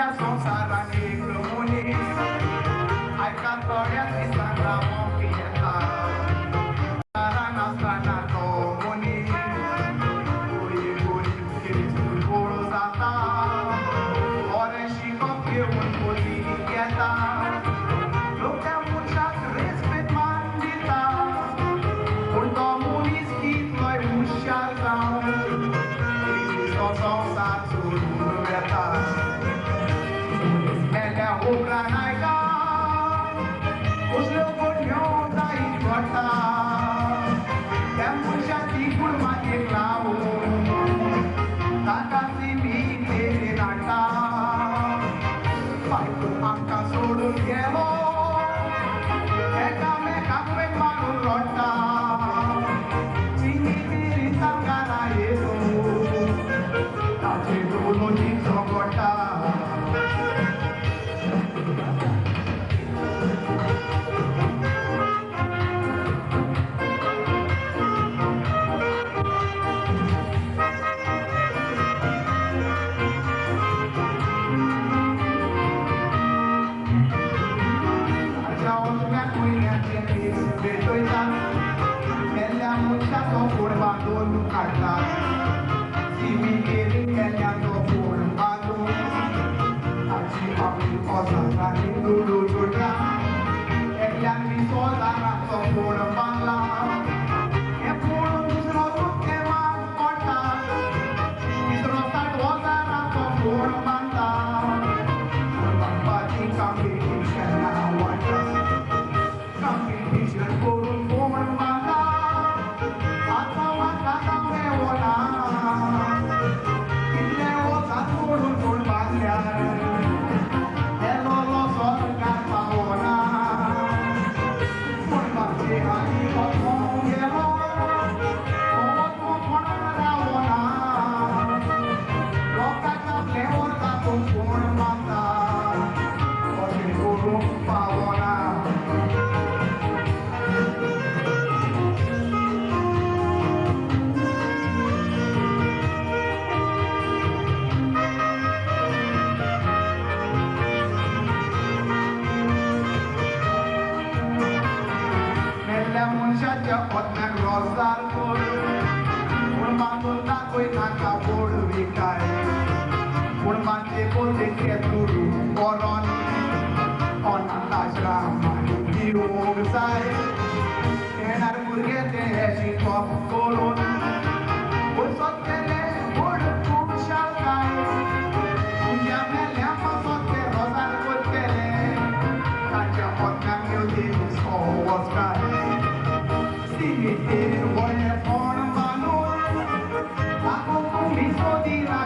या संसाराने क्रमोने ऐका तोड्यात दिसताना मोठी येतात तारा नसताना तो मोनी गोळी गोळी खेळून गोळ जाता ओरेशी कप घेऊन बोली घेता लोक्या मुछात रेस्पेत मान दिता पूण तो मनीस कितलोय हुशार जावन तो संसार सोडून वेता मेल्या उपरांत आयका कसल्यो बडयो जायत घडटा त्या मनशाची कूड मातयेक लावून ताकाची बी तेरेन हाडटा बायको आमकां सोडून गेलो एकामेकाक वेग मारून रडटा चिंगी तेरी तांकां येलो ताचे दोनोनी झगडटा मेल्या मनशाचो फोड बांदून काडटा सिमी केली मेल्याचो फोड बांदून ताची आपली ओसांनी लुडू जोडला एकल्यान विसो दाराचो फोड बांदला हें पळोवन दुसरो सुट्टे वाट पडटा तिसरो 60 दाराचो फोड बांदता बांदपाची कॉम्पिटिशन वाडटा competition करून कोण बांदा आता वाटा मेवना कितले वचात सोडून कोण बांदल्यार येलो सरकार पावना कोण बाबचे आनी वचून गेलो वचून कोणाक रावना लोकांच्या फ्लेवर तातूंत कोण बांदता अशें करूंक पावना मनशाच्या पत्न्याक रोजार कर पूण बांदून दाखय नाका बोड विकाय पूण मातये पोतेचे तुरू बरोन अनाथ आश्रमांनी दिवंक जाय येणार भुरगे ते शिकप करून वचत गेले व्हड खुशालकाय तुज्या मेल्या पासत ते रोजार करतले ताच्या पत्न्याक मेवती दिसो वचकाय Sigue, voy a poner mano, la compromiso de la